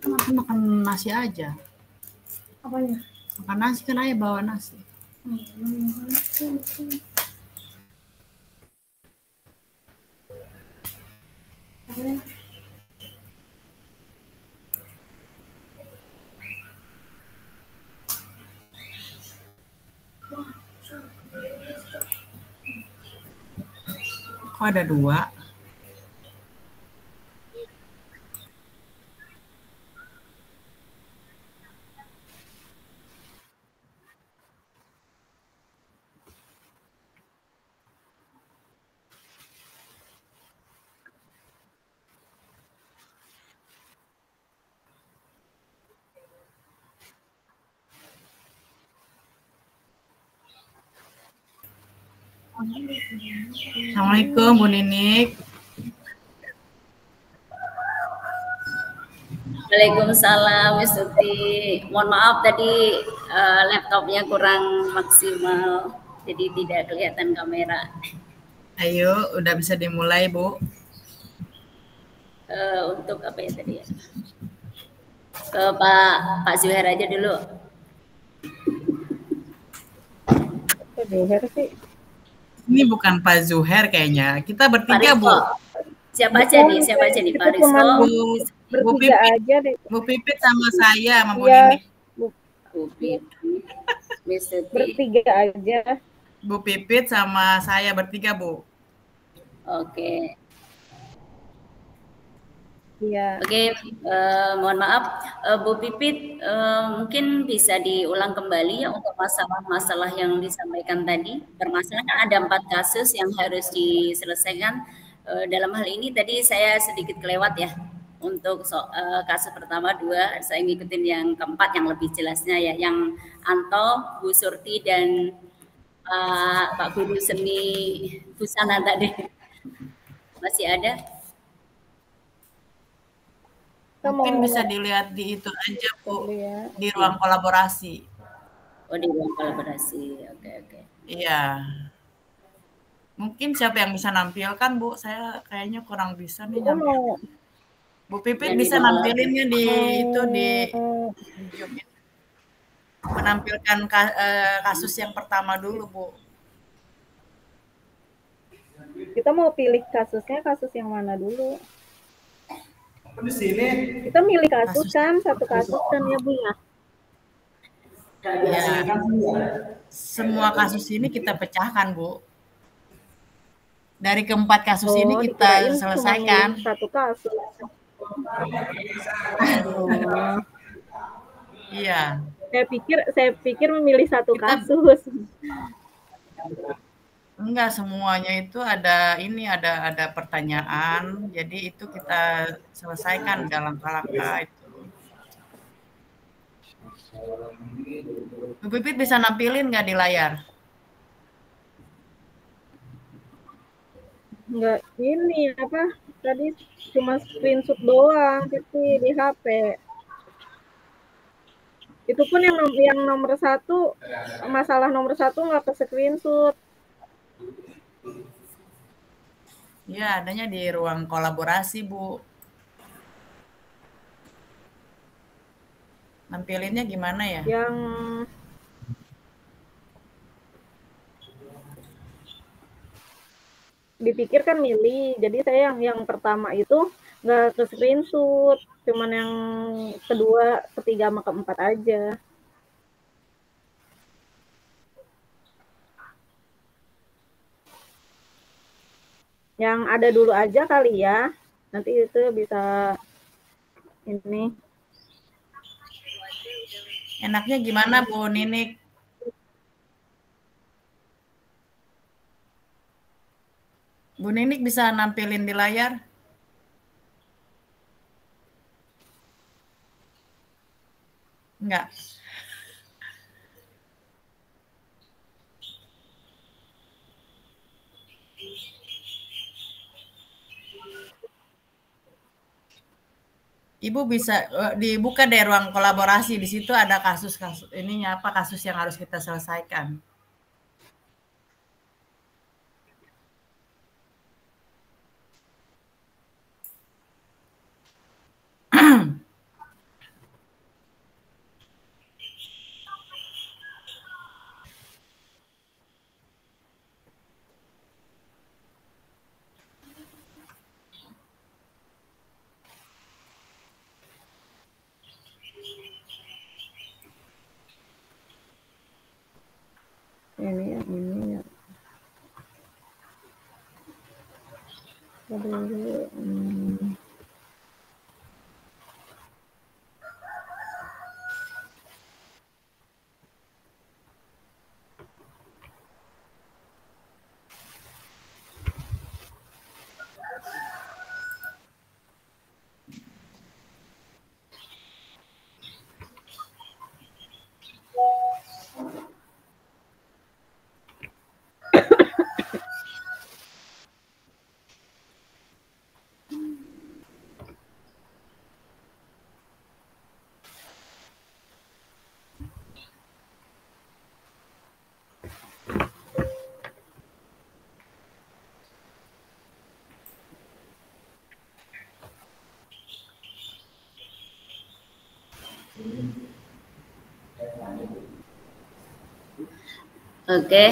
Aku makan nasi aja. Apanya? Makan nasi kan ayah bawa nasi. Kok ada 2? Assalamualaikum Bu Ninik. Waalaikumsalam, Miss Tuti. Mohon maaf tadi laptopnya kurang maksimal, jadi tidak kelihatan kamera. Ayo, udah bisa dimulai Bu. Untuk apa ya tadi ya? Ke Pak Zuhair aja dulu. Pak Zuhair sih. Ini bukan Pak Zuhair kayaknya. Kita bertiga, Bu. Siapa aja nih? Siapa aja nih? Pak Rizko? Bu Pipit aja deh. Bu Pipit sama saya sama Bu Ninik. Bu Pipit. Miss Tuti. Bertiga aja. Bu Pipit sama saya bertiga, Bu. Oke. Iya. Oke, mohon maaf, Bu Pipit, mungkin bisa diulang kembali ya untuk masalah-masalah yang disampaikan tadi. Permasalahan ada 4 kasus yang harus diselesaikan. Dalam hal ini tadi saya sedikit kelewat ya. Untuk kasus pertama 2, saya ngikutin yang keempat yang lebih jelasnya ya, yang Anto, Bu Surti dan Pak Guru Seni Busana tadi. Masih ada? Mungkin bisa dilihat di itu aja, Bu. Di ruang kolaborasi. Oh, di ruang kolaborasi. Oke. Iya. Mungkin siapa yang bisa nampilkan, Bu? Saya kayaknya kurang bisa nih nampil. Bu Pipit bisa nampilinnya di itu di Zoom. Menampilkan kasus yang pertama dulu, Bu. Kita mau pilih kasusnya, kasus yang mana dulu? Di sini. Kita milih kasus kan, satu kasus kan ya Bu ya? Ya. Semua kasus ini kita pecahkan, Bu. Dari keempat kasus ini kita selesaikan. Satu kasus. Iya. Saya pikir memilih satu kasus. Enggak, semuanya itu ada pertanyaan, jadi itu kita selesaikan dalam langkah itu. Bu Pipit bisa nampilin nggak di layar? Enggak, ini apa? Tadi cuma screenshot doang di HP. Itu pun yang nomor 1, masalah nomor 1 nggak ke screenshot. Ya, adanya di ruang kolaborasi, Bu. Nampilinnya gimana ya? Yang dipikir kan milih, jadi saya yang pertama itu nggak ke screenshot, cuman yang kedua, ketiga, sama keempat aja. Yang ada dulu aja kali ya, nanti itu bisa ini. Enaknya gimana, Bu Ninik? Bu Ninik bisa nampilin di layar? Enggak. Ibu bisa dibuka deh ruang kolaborasi, di situ ada kasus-kasus ininya apa kasus yang harus kita selesaikan. Ini yang ini ya. Aduh, Oke,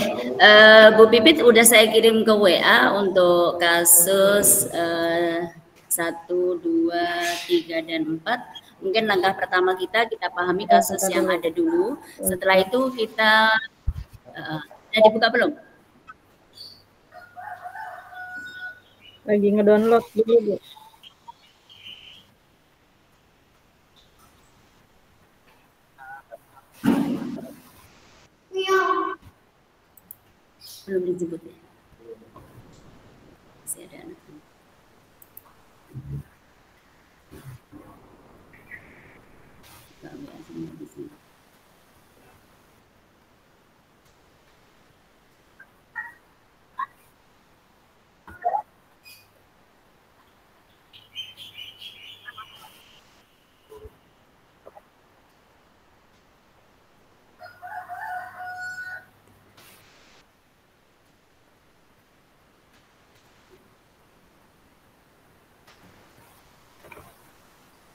Bu Pipit udah saya kirim ke WA untuk kasus 1, 2, 3, dan 4. Mungkin langkah pertama kita pahami kasus yang ada dulu. Setelah itu kita udah dibuka belum? Lagi ngedownload dulu, Bu. Belum disebut ya? Masih ada anak.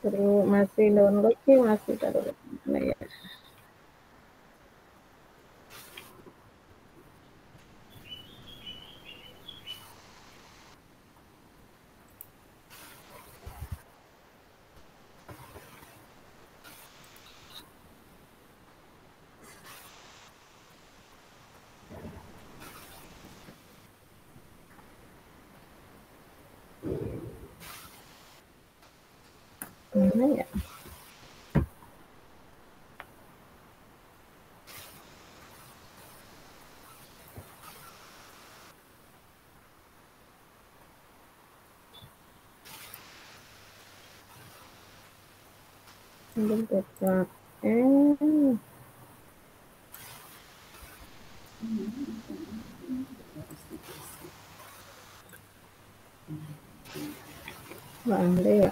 Terus masih download sih, masih taruh. Nah, ya. Mana ya? Belum buka. Nggak ada ya?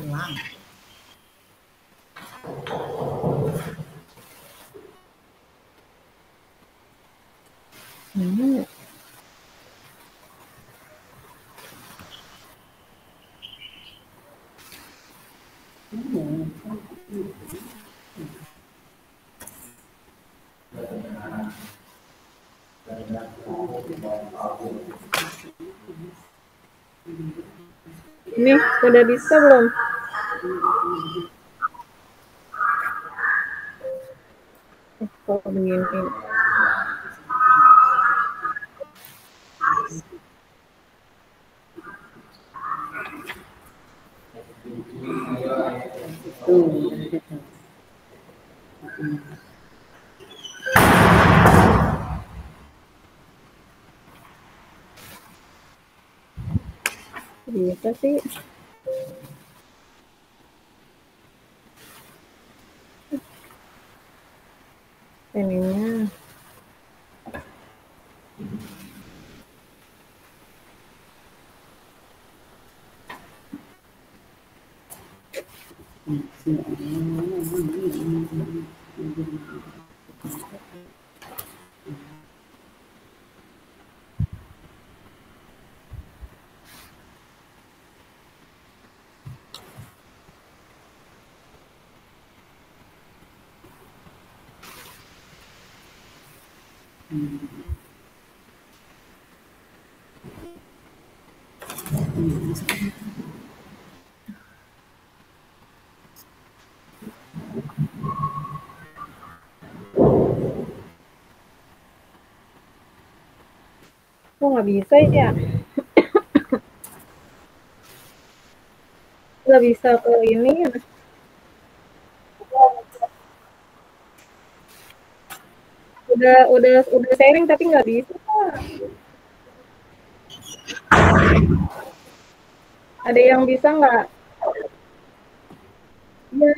Ulang. Mana ya? Ini sudah bisa belum? Kok begini? Bisa sih. Ininya. Kok nggak bisa ya? Nggak bisa ke ini ya. Udah sharing tapi nggak bisa. Ada yang bisa nggak? Iya,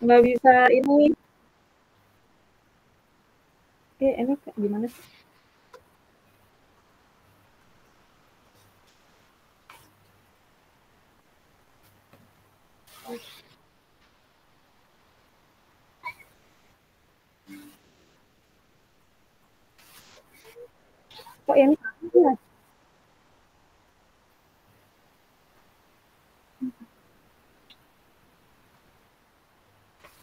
nggak bisa ini. Ini gimana sih? Kok ini? Ya?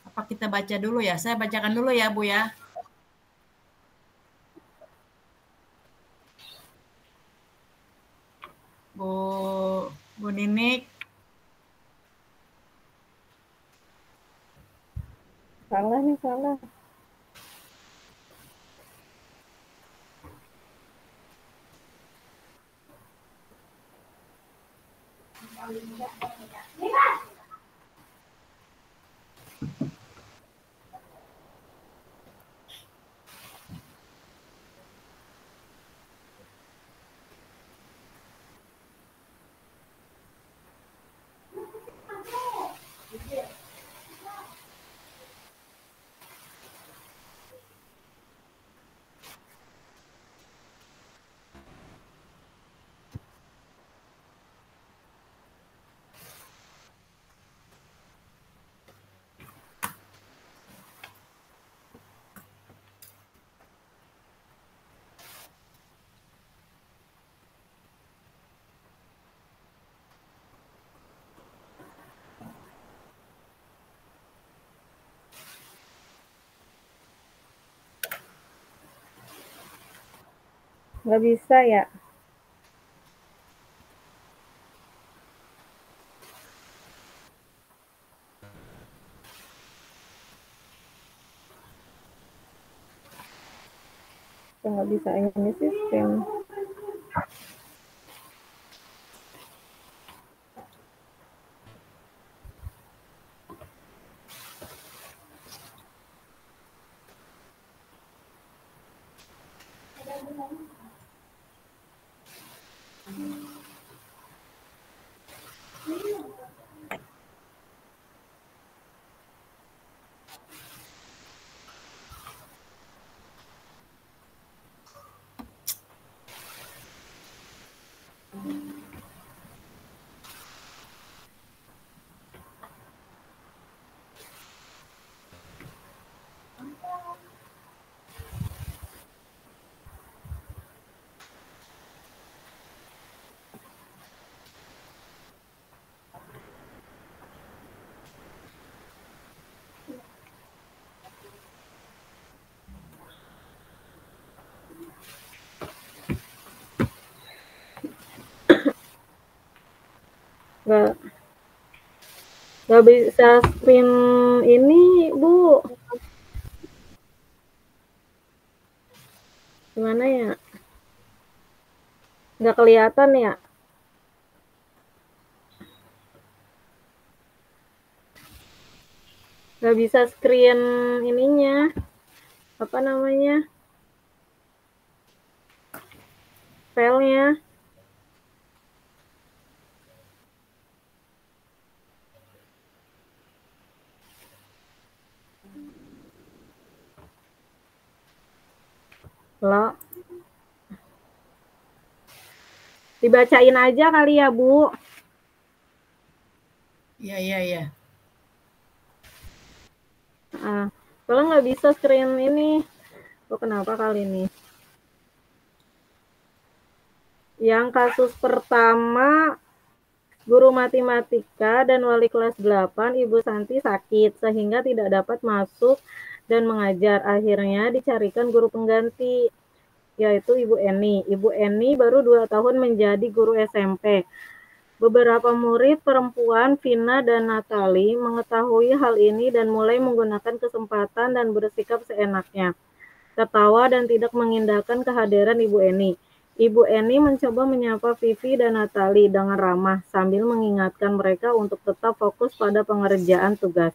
Apa kita baca dulu ya? Saya bacakan dulu ya, Bu ya. Bu Ninik. Salah nih, salah. Nggak bisa ya? Kok nggak bisa ini sistem? Nggak bisa screen ini, Bu. Gimana ya? Nggak kelihatan ya? Nggak bisa screen ininya. Apa namanya? Filenya. Lo dibacain aja kali ya, Bu. Iya. Kalau nggak bisa screen ini. Oh, kenapa kali ini? Yang kasus pertama, guru matematika dan wali kelas 8, Ibu Santi sakit sehingga tidak dapat masuk dan mengajar. Akhirnya dicarikan guru pengganti, yaitu Ibu Eni. Ibu Eni baru 2 tahun menjadi guru SMP. Beberapa murid perempuan, Vina dan Natali, mengetahui hal ini dan mulai menggunakan kesempatan dan bersikap seenaknya. Tertawa dan tidak mengindahkan kehadiran Ibu Eni. Ibu Eni mencoba menyapa Vivi dan Natali dengan ramah sambil mengingatkan mereka untuk tetap fokus pada pengerjaan tugas.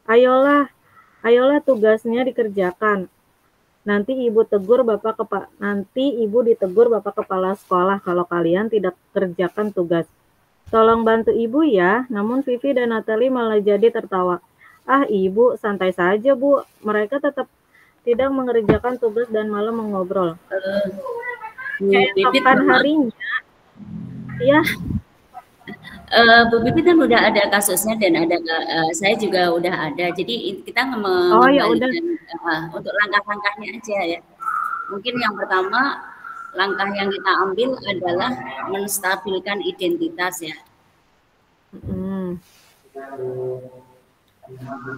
Ayolah tugasnya dikerjakan. Nanti Ibu ditegur Bapak Kepala Sekolah kalau kalian tidak kerjakan tugas. Tolong bantu Ibu ya. Namun Vivi dan Natali malah jadi tertawa. Ah, Ibu, santai saja, Bu. Mereka tetap tidak mengerjakan tugas dan malah mengobrol. Keesokan harinya, ya. Bu Pipit kan udah ada kasusnya dan ada saya juga udah ada. Jadi kita mengembalikan untuk langkah-langkahnya aja ya. Mungkin yang pertama langkah yang kita ambil adalah menstabilkan identitas ya.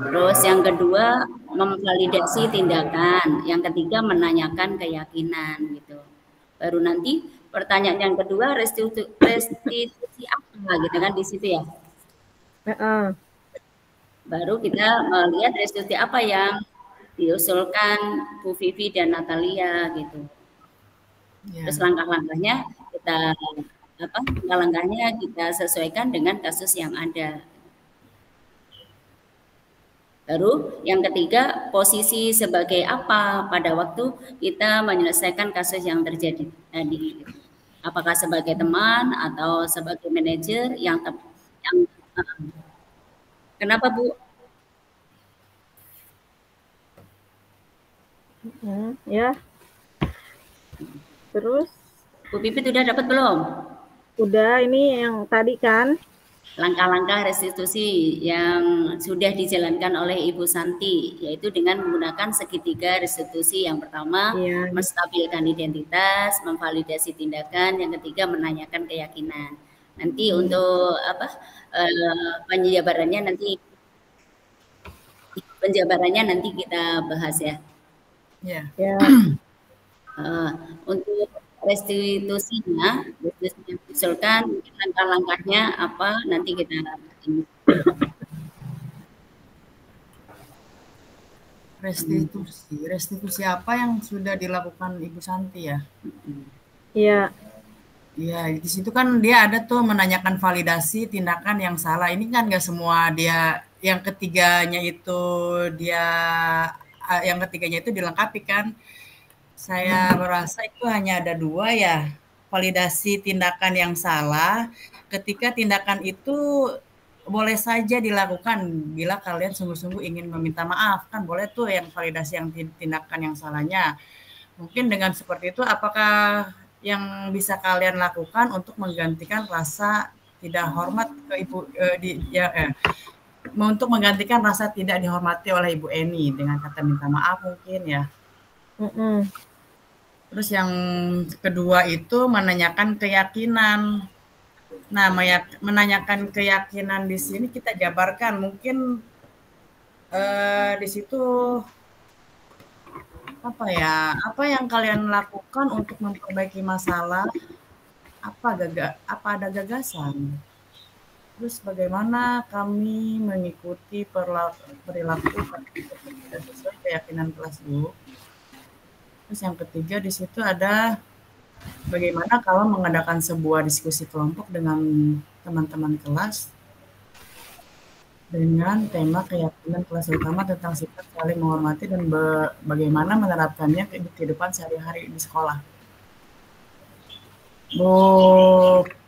Terus yang kedua memvalidasi tindakan, yang ketiga menanyakan keyakinan gitu. Baru nanti pertanyaan yang kedua restitusi apa gitu kan di situ ya. Baru kita melihat restitusi apa yang diusulkan Bu Vivi dan Natalia gitu. Terus langkah-langkahnya kita sesuaikan dengan kasus yang ada. Baru yang ketiga, posisi sebagai apa pada waktu kita menyelesaikan kasus yang terjadi tadi. Apakah sebagai teman atau sebagai manajer yang kenapa Bu? Ya. Terus? Bu Pipit udah dapat belum? Udah, ini yang tadi kan. Langkah-langkah restitusi yang sudah dijalankan oleh Ibu Santi, yaitu dengan menggunakan segitiga restitusi. Yang pertama, menstabilkan identitas, memvalidasi tindakan. Yang ketiga, menanyakan keyakinan. Nanti untuk penjabarannya nanti kita bahas ya. Untuk restitusinya diusulkan, langkah-langkahnya apa nanti kita restitusi apa yang sudah dilakukan Ibu Santi ya? Iya. Iya, di situ kan dia ada tuh menanyakan validasi tindakan yang salah. Ini kan nggak semua dia yang ketiganya itu dilengkapi kan. Saya merasa itu hanya ada 2 ya, validasi tindakan yang salah. Ketika tindakan itu boleh saja dilakukan bila kalian sungguh-sungguh ingin meminta maaf, kan boleh tuh yang validasi yang tindakan yang salahnya. Mungkin dengan seperti itu, apakah yang bisa kalian lakukan untuk menggantikan rasa tidak hormat ke untuk menggantikan rasa tidak dihormati oleh Ibu Eni dengan kata minta maaf mungkin ya. Terus yang kedua itu menanyakan keyakinan. Nah, menanyakan keyakinan di sini kita jabarkan mungkin di situ apa yang kalian lakukan untuk memperbaiki masalah, apa ada gagasan, terus bagaimana kami mengikuti perilaku tidak sesuai keyakinan kelas Bu. Terus yang ketiga di situ ada bagaimana kalau mengadakan sebuah diskusi kelompok dengan teman-teman kelas dengan tema keyakinan kelas utama tentang sifat saling menghormati dan bagaimana menerapkannya ke kehidupan sehari-hari di sekolah.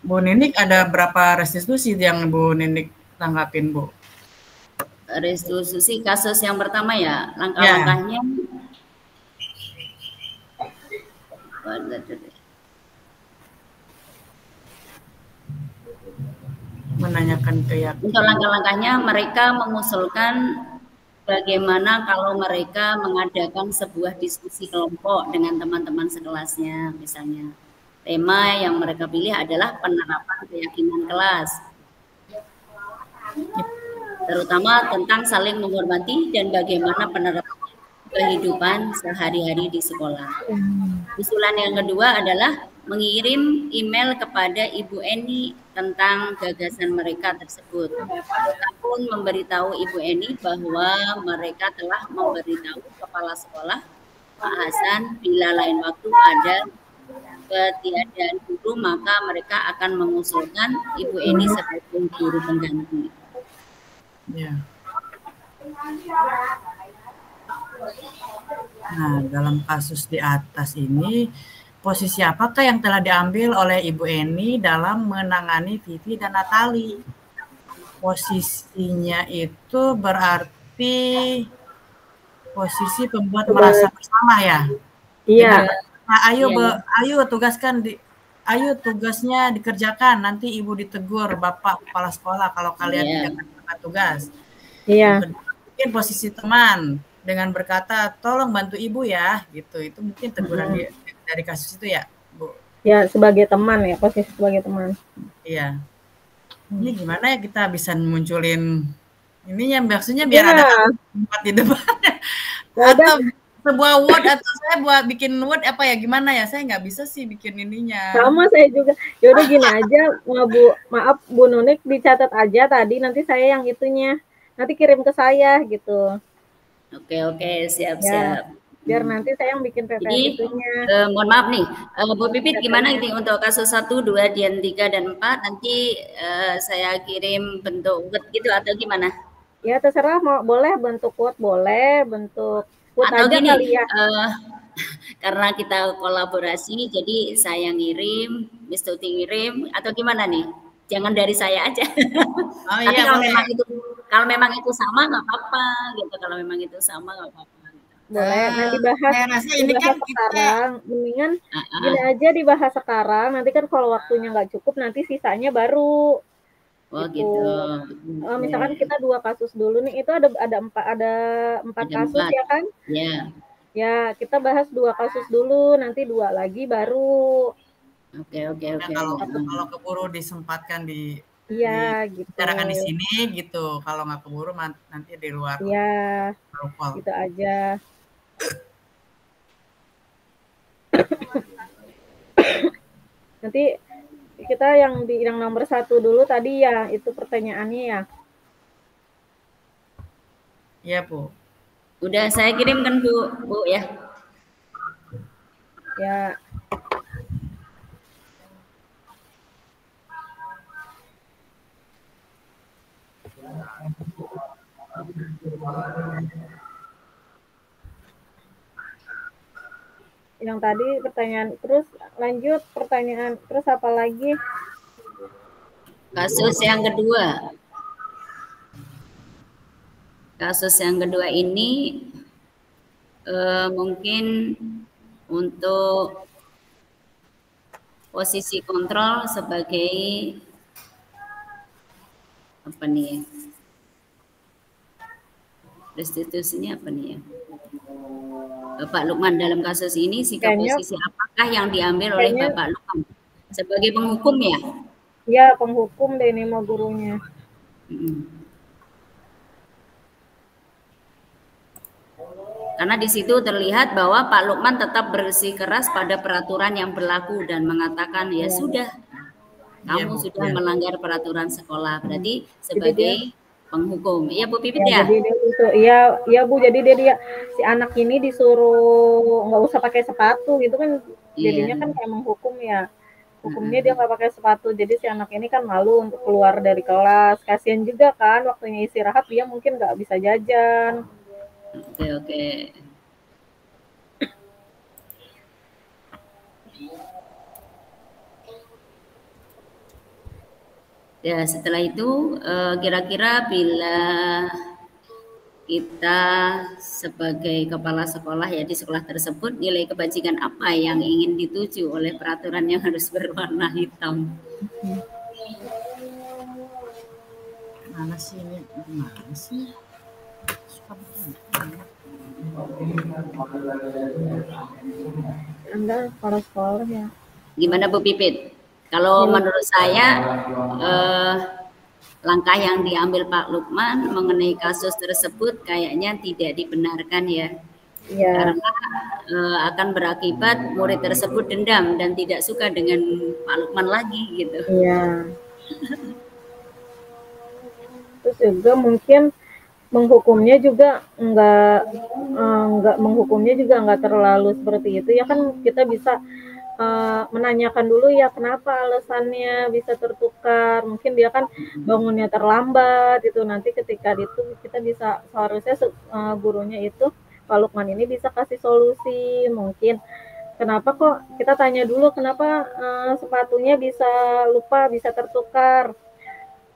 Bu Ninik, ada berapa restitusi yang Bu Ninik tanggapin, Bu? Restitusi kasus yang pertama ya, langkah-langkahnya Menanyakan keyakinan. Untuk langkah-langkahnya, mereka mengusulkan bagaimana kalau mereka mengadakan sebuah diskusi kelompok dengan teman-teman sekelasnya, misalnya. Tema yang mereka pilih adalah penerapan keyakinan kelas, terutama tentang saling menghormati dan bagaimana penerapan kehidupan sehari-hari di sekolah. Usulan yang kedua adalah mengirim email kepada Ibu Eni tentang gagasan mereka tersebut. Mereka pun memberitahu Ibu Eni bahwa mereka telah memberitahu kepala sekolah Pak Hasan bila lain waktu ada ketiadaan guru maka mereka akan mengusulkan Ibu Eni sebagai guru pengganti. Ya. Nah, dalam kasus di atas ini, posisi apakah yang telah diambil oleh Ibu Eni dalam menangani Vivi dan Natali? Posisinya itu berarti posisi pembuat merasa bersama ya? Iya. Nah, ayo tugaskan tugasnya dikerjakan, nanti Ibu ditegur Bapak Kepala Sekolah kalau kalian tidak melakukan tugas. Iya. Mungkin posisi teman dengan berkata tolong bantu Ibu ya, gitu. Itu mungkin teguran dari kasus itu ya, Bu? Ya, sebagai teman ya, posisi sebagai teman. Iya. Ini gimana ya kita bisa munculin ininya, maksudnya biar ada tempat di depannya. Atau sebuah word, atau saya buat bikin word apa ya, gimana ya, saya nggak bisa sih bikin ininya. Sama saya juga. Yaudah gini aja, maaf Bu Nunik, dicatat aja tadi, nanti saya yang itunya, nanti kirim ke saya gitu. Oke, siap. Biar nanti saya yang bikin PPT itunya. Mohon maaf nih, Bu Pipit gimana ini untuk kasus 1, 2, dan 3, dan 4, nanti saya kirim bentuk Word gitu atau gimana? Ya terserah, mau boleh bentuk Word, boleh bentuk Word atau aja gini, kali ya. Karena kita kolaborasi, jadi saya ngirim, Miss Tuti ngirim, atau gimana nih? Jangan dari saya aja. Oh, tapi iya, kalau memang itu sama nggak apa-apa gitu. Kalau memang itu sama nggak apa-apa. Boleh, nanti bahas. Saya rasa ini kan sekarang, mendingan gini aja dibahas sekarang. Nanti kan kalau waktunya nggak cukup, nanti sisanya baru. Oh gitu. Misalkan kita 2 kasus dulu nih, itu ada 4 kasus ya kan? Iya. Ya, kita bahas 2 kasus dulu, nanti 2 lagi baru. Oke. Kalau keburu disempatkan bicarakan di sini gitu. Kalau nggak keburu nanti di luar. Iya, gitu aja. Nanti kita yang nomor 1 dulu tadi ya, itu pertanyaannya ya. Iya, Bu. Udah saya kirimkan Bu ya. Ya. Yang tadi pertanyaan, terus lanjut pertanyaan, terus apa lagi? Kasus yang kedua. Kasus yang kedua ini mungkin untuk posisi kontrol sebagai apa nih ya? Restitusinya apa nih ya? Bapak Lukman dalam kasus ini sikap posisi apakah yang diambil oleh Bapak Lukman sebagai penghukum ya? Ya, penghukum deh ini mau gurunya. Karena di situ terlihat bahwa Pak Lukman tetap bersikeras pada peraturan yang berlaku dan mengatakan ya sudah, kamu sudah melanggar peraturan sekolah, berarti sebagai penghukum. Iya Bu Pipit ya? Iya Bu, jadi dia si anak ini disuruh nggak usah pakai sepatu gitu kan, jadinya kan kayak menghukum ya. Hukumnya dia nggak pakai sepatu, jadi si anak ini kan malu untuk keluar dari kelas. Kasian juga kan, waktunya istirahat dia mungkin nggak bisa jajan. Oke. Ya, setelah itu kira-kira bila kita sebagai kepala sekolah ya di sekolah tersebut, nilai kebajikan apa yang ingin dituju oleh peraturan yang harus berwarna hitam. Mana sih ini? Mana sih? Anda kepala sekolah ya. Gimana Bu Pipit? Kalau menurut saya langkah yang diambil Pak Lukman mengenai kasus tersebut kayaknya tidak dibenarkan ya. Iya. Karena akan berakibat murid tersebut dendam dan tidak suka dengan Pak Lukman lagi gitu. Iya. Terus juga mungkin menghukumnya juga nggak terlalu seperti itu ya, kan kita bisa menanyakan dulu ya kenapa alasannya bisa tertukar, mungkin dia kan bangunnya terlambat itu, nanti ketika itu kita bisa seharusnya gurunya itu Pak Lukman ini bisa kasih solusi, mungkin kenapa kok kita tanya dulu kenapa sepatunya bisa lupa, bisa tertukar.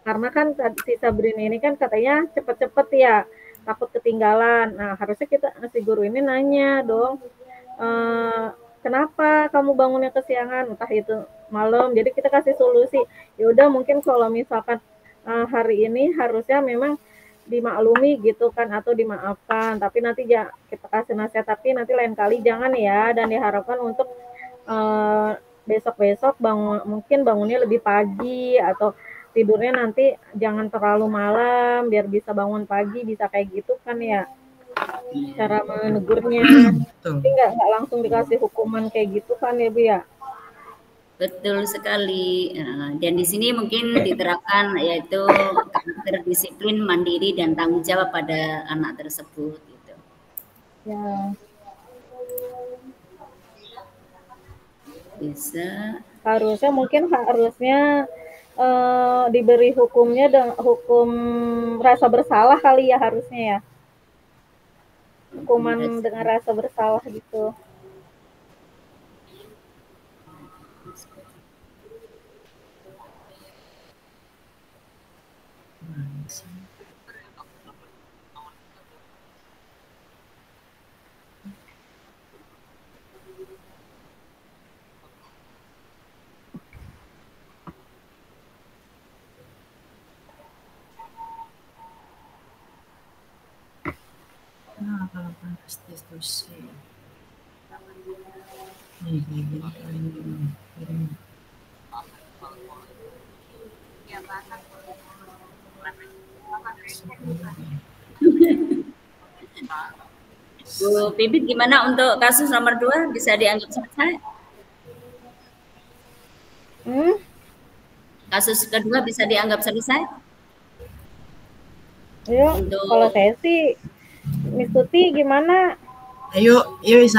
Karena kan si Sabrina ini kan katanya cepet-cepet ya, takut ketinggalan. Nah, harusnya si guru ini nanya dong, kenapa kamu bangunnya kesiangan, entah itu malam. Jadi kita kasih solusi. Ya udah mungkin kalau misalkan hari ini harusnya memang dimaklumi gitu kan, atau dimaafkan. Tapi nanti ya kita kasih nasihat, tapi nanti lain kali jangan ya. Dan diharapkan untuk besok-besok mungkin bangunnya lebih pagi, atau tidurnya nanti jangan terlalu malam biar bisa bangun pagi, bisa kayak gitu kan ya cara menegurnya. Tapi nggak langsung dikasih hukuman kayak gitu kan ya Bu ya. Betul sekali. Dan di sini mungkin diterapkan yaitu karakter disiplin, mandiri dan tanggung jawab pada anak tersebut gitu. Ya. Bisa. Harusnya diberi hukumnya hukum rasa bersalah kali ya, harusnya ya. Hukuman dengan rasa bersalah gitu. Nah, kalau pas diskusi. Bu Pipit, gimana untuk kasus nomor 2 bisa dianggap selesai? Kasus kedua bisa dianggap selesai? Ayo, kalau saya sih, Miss Tuti gimana? Ayo, ini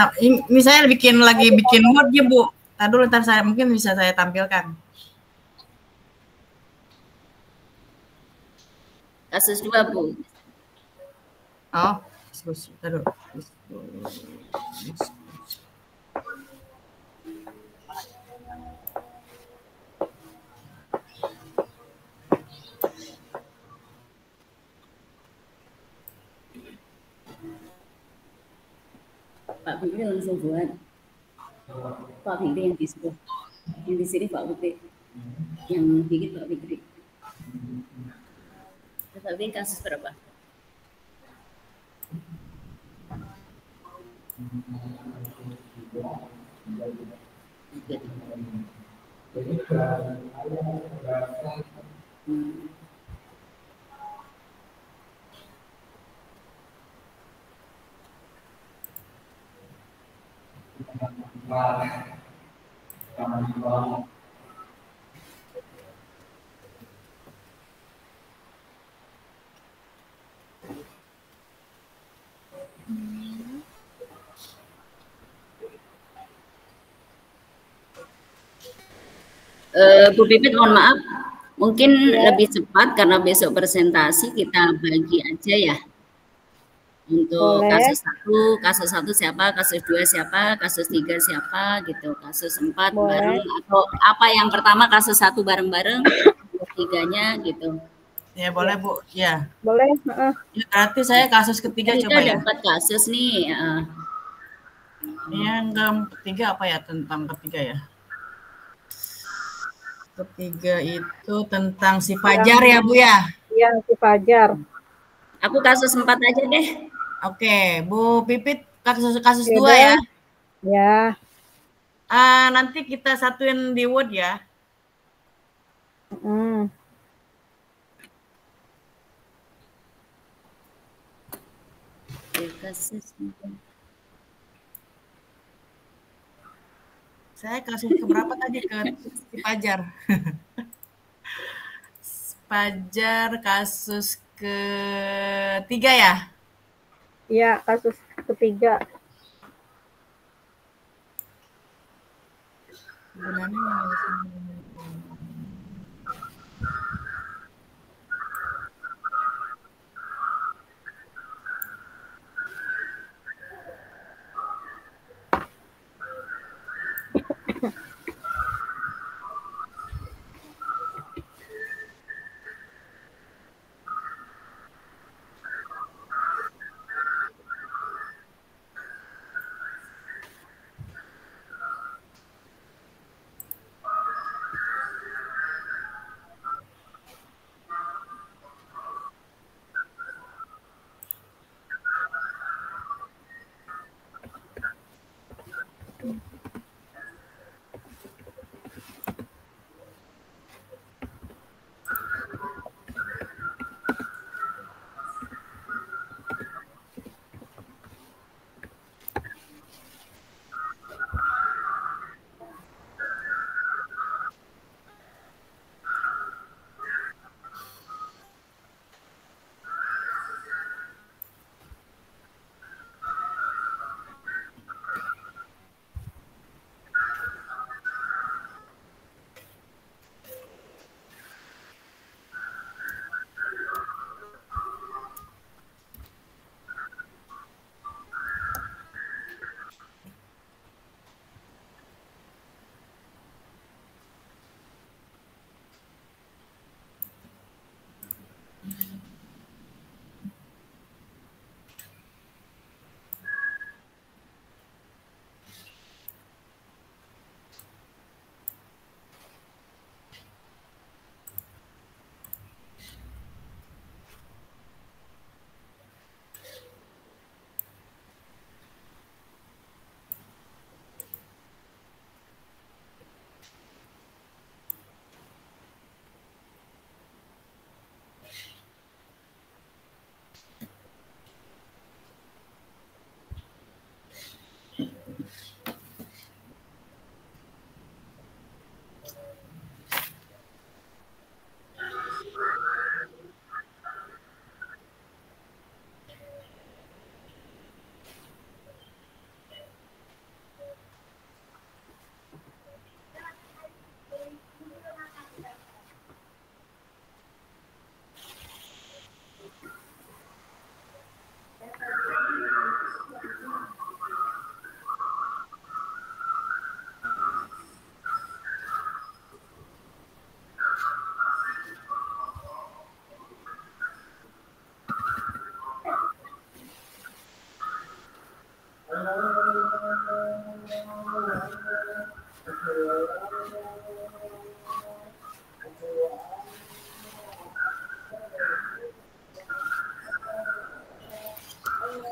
saya bikin mood ya Bu. Ntar saya mungkin bisa saya tampilkan. Kasus 2 Bu. Oh, diskusi. Pak Fikri langsung buat. Pak Fikri yang disuruh. Yang di sini Pak Fikri. Yang bikin Pak Fikri. Pak Fikri kasus berapa? Bu Pipit, mohon maaf, mungkin lebih cepat karena besok presentasi kita bagi aja ya. Untuk kasus 1 siapa, kasus 2 siapa, kasus 3 siapa gitu, kasus 4 bareng, atau apa yang pertama kasus 1 bareng-bareng, kasus 3-nya gitu. Ya boleh Bu, ya. Boleh. Ya, berarti saya kasus ketiga Kita coba ada ya. 4 kasus nih. Yang ketiga apa ya, tentang ketiga ya? Ketiga itu tentang si Fajar ya Bu ya. Iya, si Fajar. Aku kasus 4 aja deh. Oke, Bu Pipit kasus Ya 2 udah. ya. Ya. Nanti kita satuin di Word ya. Hmm. Kasus Saya kasus keberapa tadi ke si Fajar? Fajar kasus ketiga ya. Iya, kasus ketiga. Sebenarnya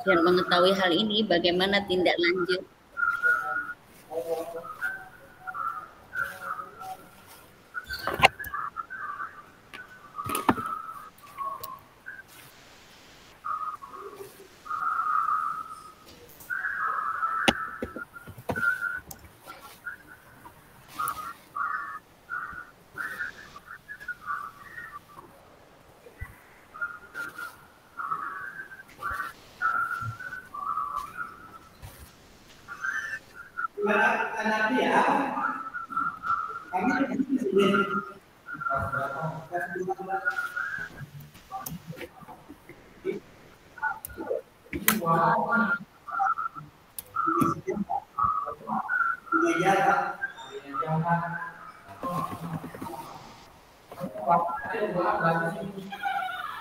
biar mengetahui hal ini, bagaimana tindak lanjut?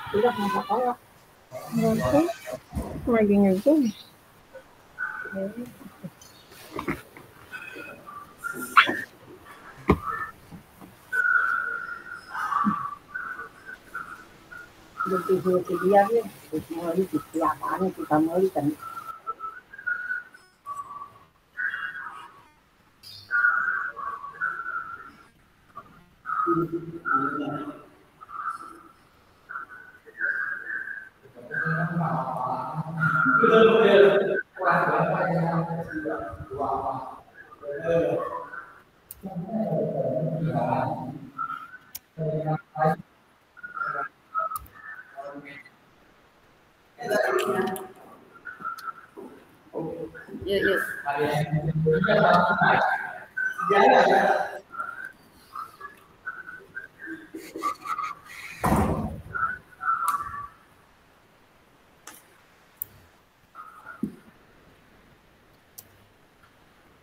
Tidak masalah. Berarti lagi ngezoom. Di dia nih, semua di apaan kita meli kan. Yuk, yuk.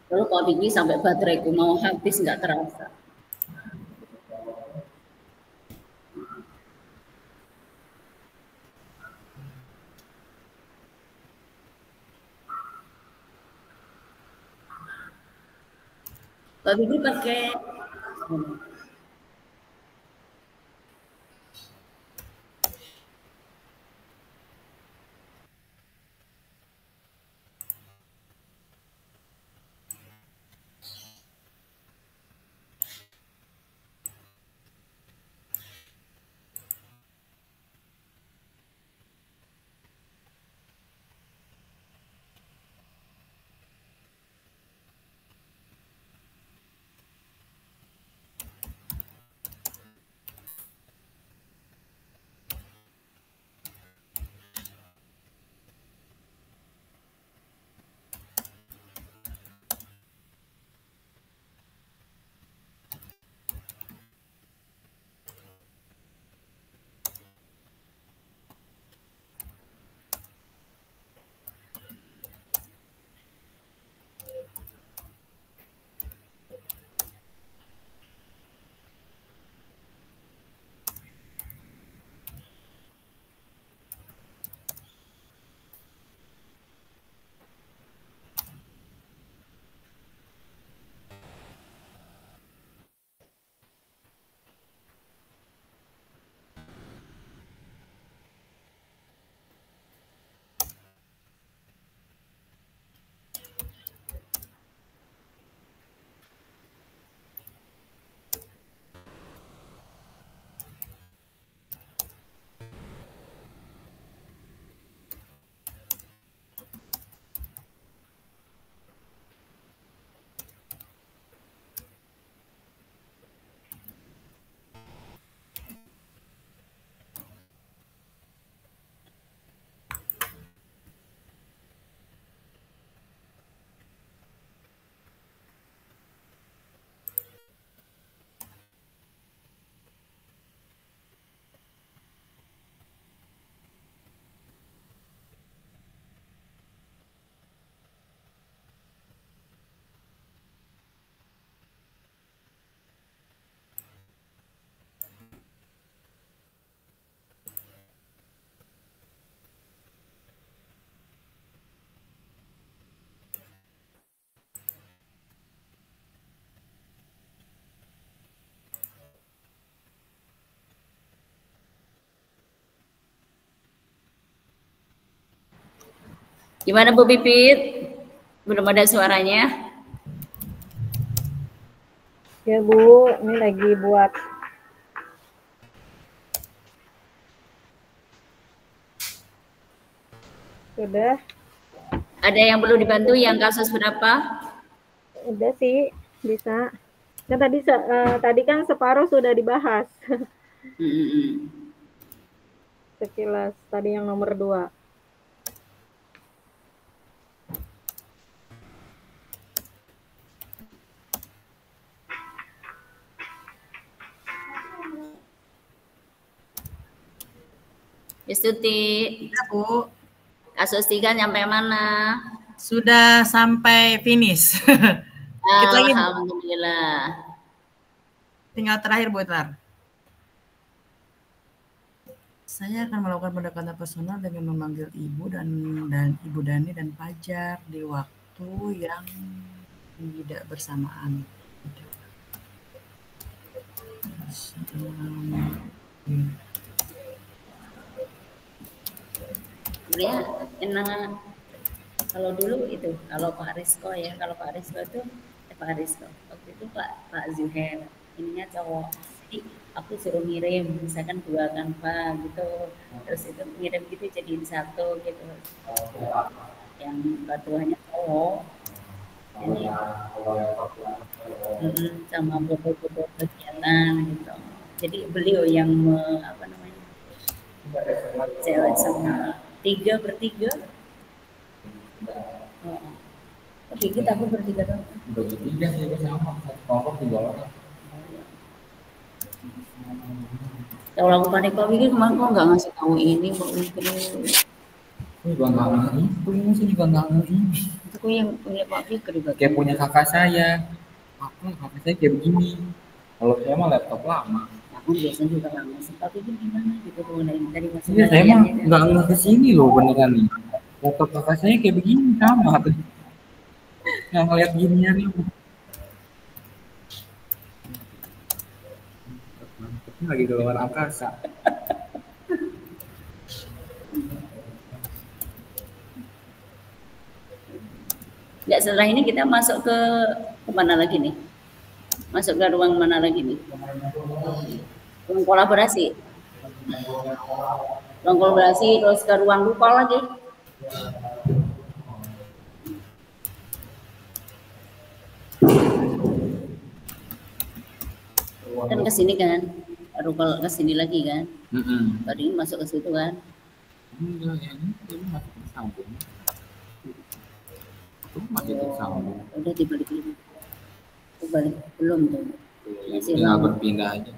Lalu Pak Bibi sampai bateraiku mau habis nggak terasa. Pak Bibi pakai gimana Bu Pipit? Belum ada suaranya? Ya Bu, ini lagi buat. Sudah. Ada yang perlu dibantu yang kasus berapa? Udah sih, bisa. Kan tadi kan separuh sudah dibahas. Sekilas tadi yang nomor 2. Istuti. Ya, Bu. Kasus 3 nyampe mana? Sudah sampai finish. Dikit lagi, Bu. Alhamdulillah. Tinggal terakhir, Bu Tar. Saya akan melakukan pendekatan personal dengan memanggil ibu dan Ibu Dani dan Pajar di waktu yang tidak bersamaan. Sebenarnya enak kalau dulu itu, kalau Pak Rizko ya, kalau Pak Rizko itu Pak Rizko waktu itu Pak Zuher ininya cowok, jadi aku suruh ngirim misalkan 2 kanva gitu, terus itu ngirim gitu jadiin satu gitu, yang ketuanya cowok ini sama foto-foto kegiatan gitu, jadi beliau yang apa namanya, cewek semua 3 per 3. Oh, dikit aku bertiga dong. Bertiga sih sama satu kelompok 3 orang. Kalau aku panik Pak Wiki kemarin kok nggak ngasih tahu ini Pak Wiki. Aku juga nggak ngerti itu, saya juga nggak ngerti. Itu yang punya Pak Fikri. Kayak punya kakak saya. Aku kakak saya kayak begini. Kalau saya mah laptop lama. Aku biasanya juga nggak ngasih Pak Wiki gimana gitu tuh dari masuk. Iya saya mah nggak ngerti sini loh beneran nih. Laptop kakak saya kayak begini sama. Nggak ngeliat ginian itu. Lagi di luar angkasa. Nggak, setelah ini kita masuk ke mana lagi nih? Masuk ke ruang mana lagi nih? Ruang kolaborasi. Ruang kolaborasi terus ke ruang lupa lagi. Kan ke sini kan, baru kalau ke sini lagi kan. Baru ini masuk ke situ kan. Enggak, ya ini masih tersambung. Itu masih tersambung. Udah dibalik ini. Balik belum tuh. Masih Tinggal berpindah aja.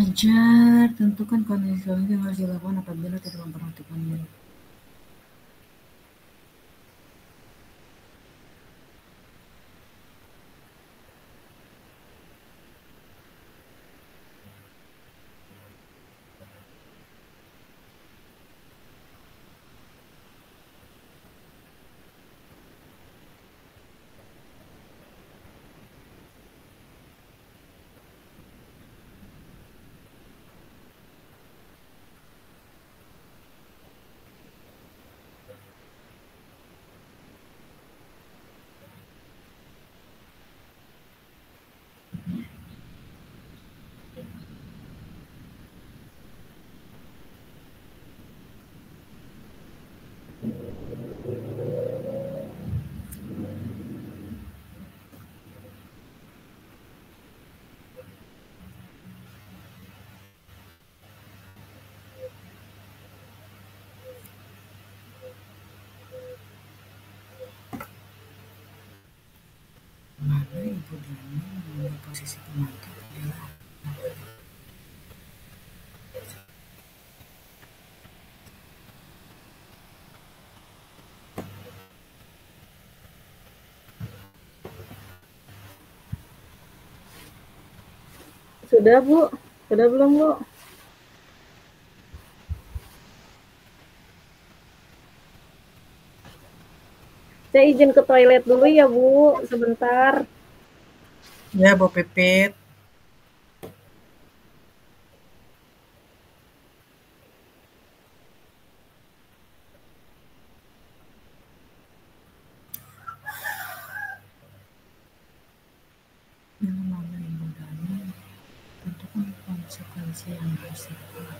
Mengajar, tentukan kondisi yang harus dilakukan apabila tidak memperhatikannya. Mana Ibu Dani mengambil posisi pembantu adalah Sudah, Bu? Sudah belum, Bu? Saya izin ke toilet dulu ya, Bu. Sebentar. ya Bu Pipit. Dalam mana Ibu Dani, tentukan konsekuensi yang harus dilakukan.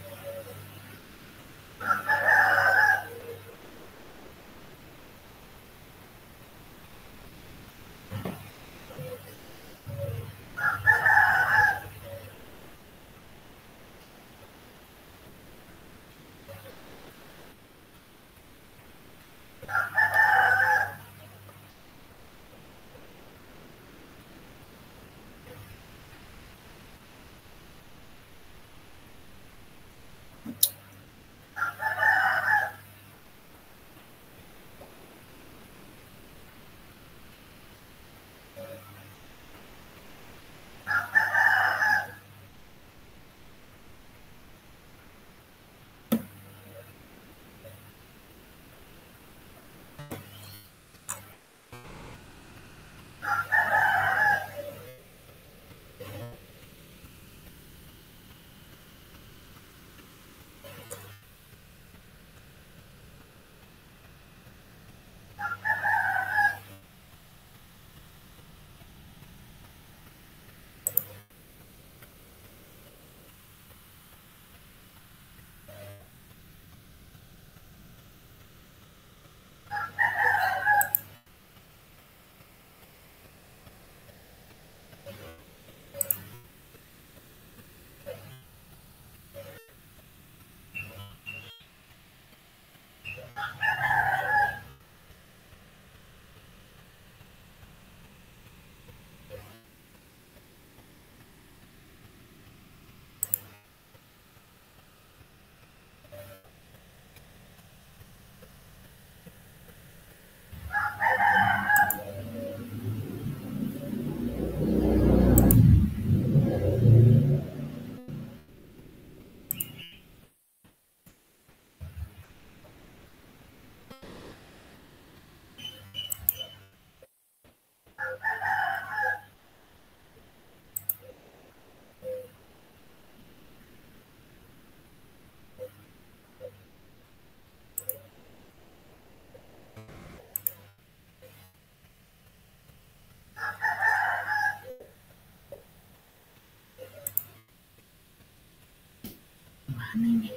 Mana ini?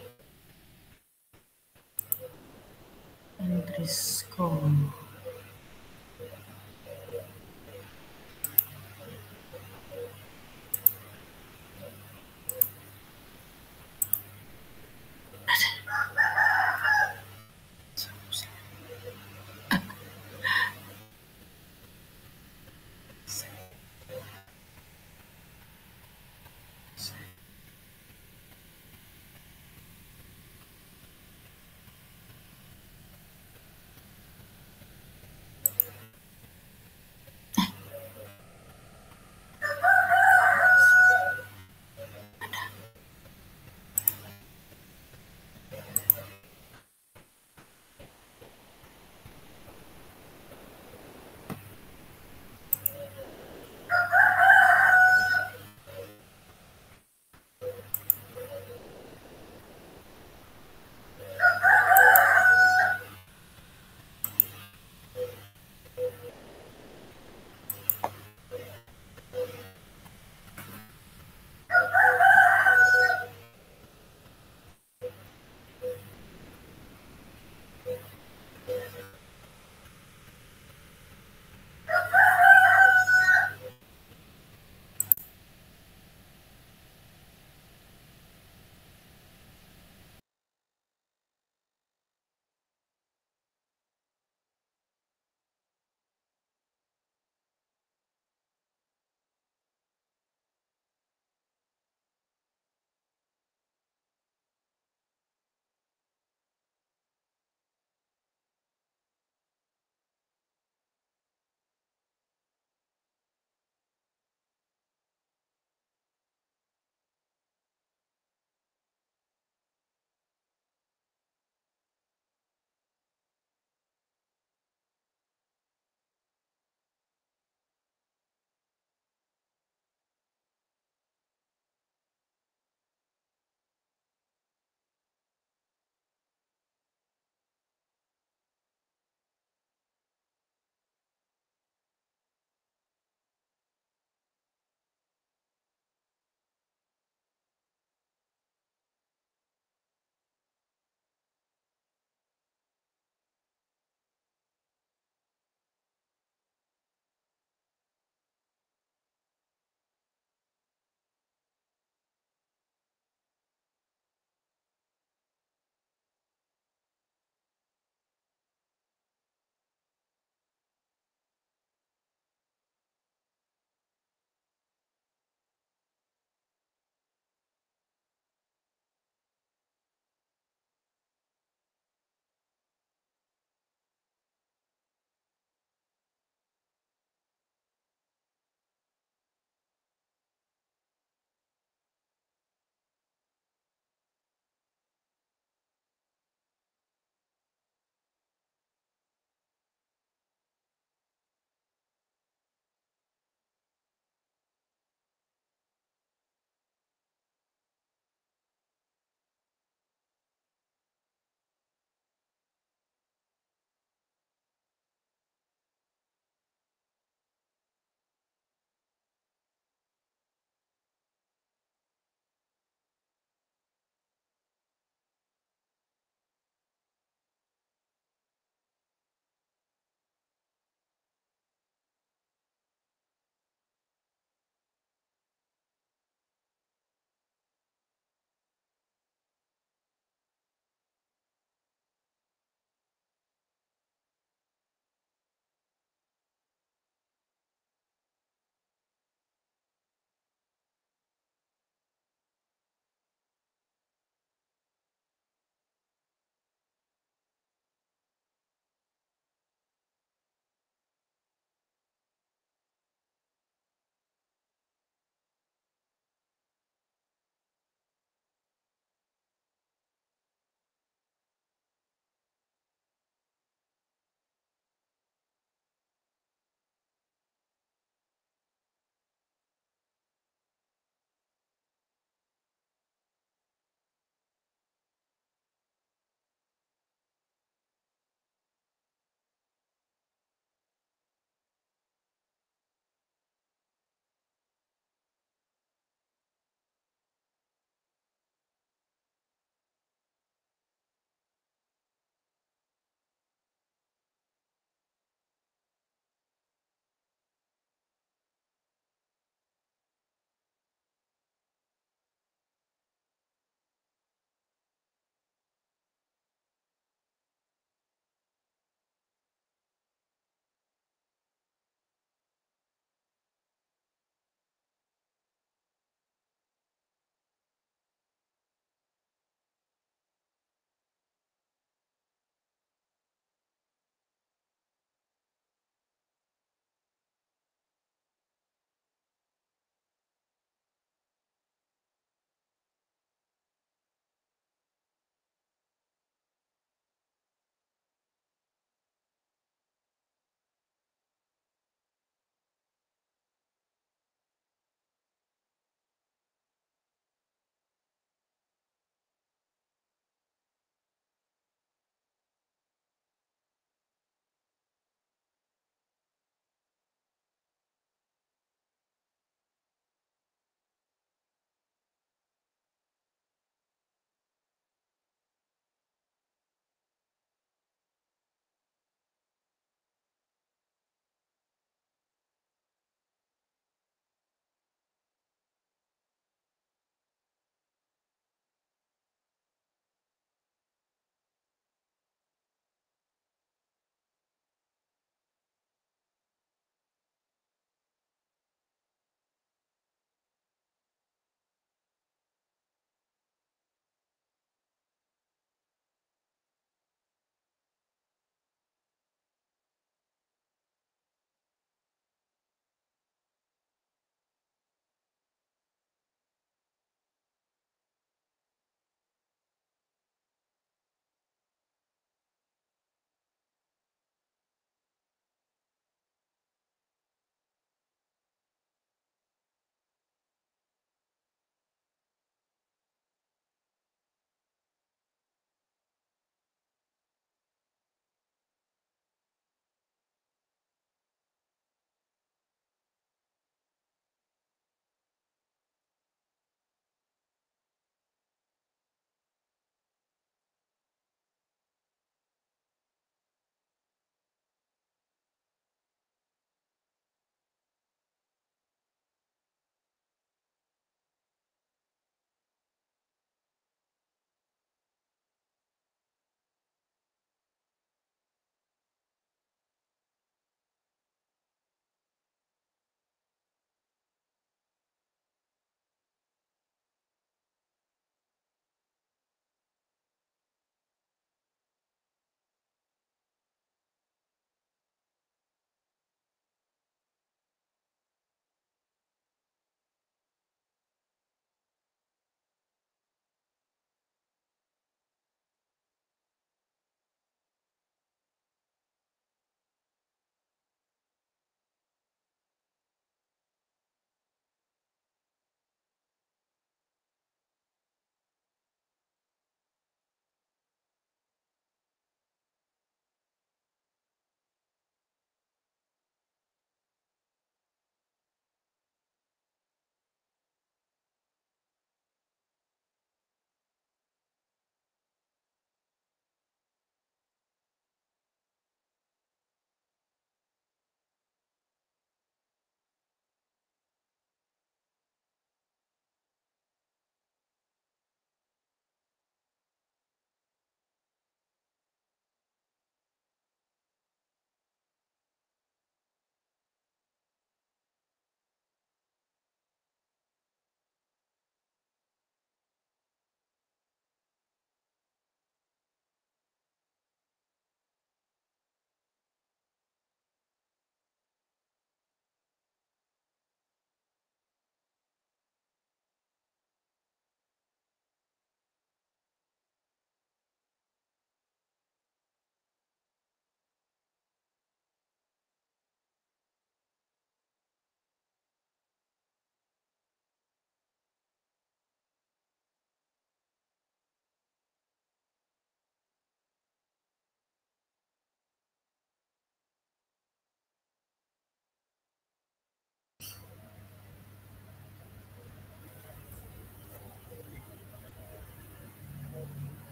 Underscore.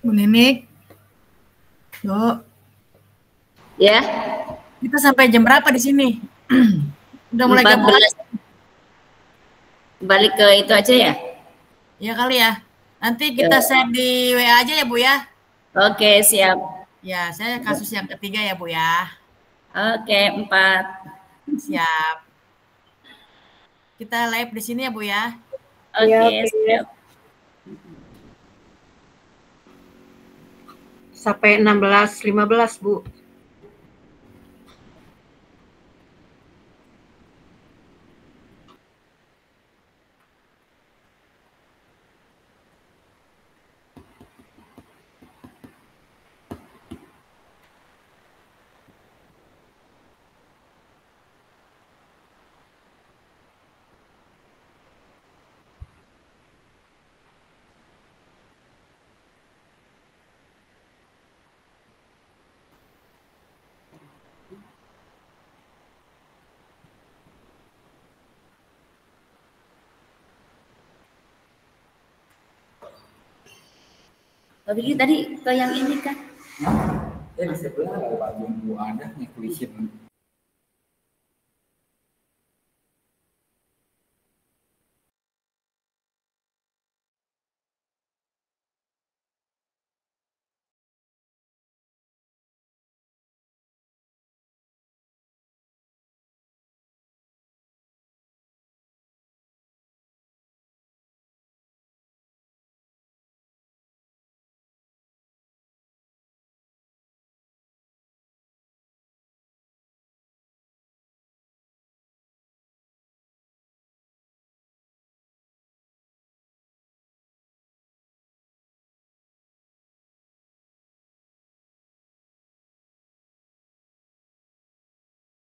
Bu Ninik. Bu. Ya. Kita sampai jam berapa di sini? Udah mulai jam 14. Balik ke itu aja ya? Ya kali ya. Nanti kita share di WA aja ya Bu ya. Oke, siap. Ya, saya kasus yang ketiga ya Bu ya. Oke, 4. Siap. Kita live di sini ya Bu ya. Oke, siap. Sampai 16.15 Bu. Tapi tadi ke yang ini kan? Ya di sebelah ada Pak Jumbo ada nih tulisin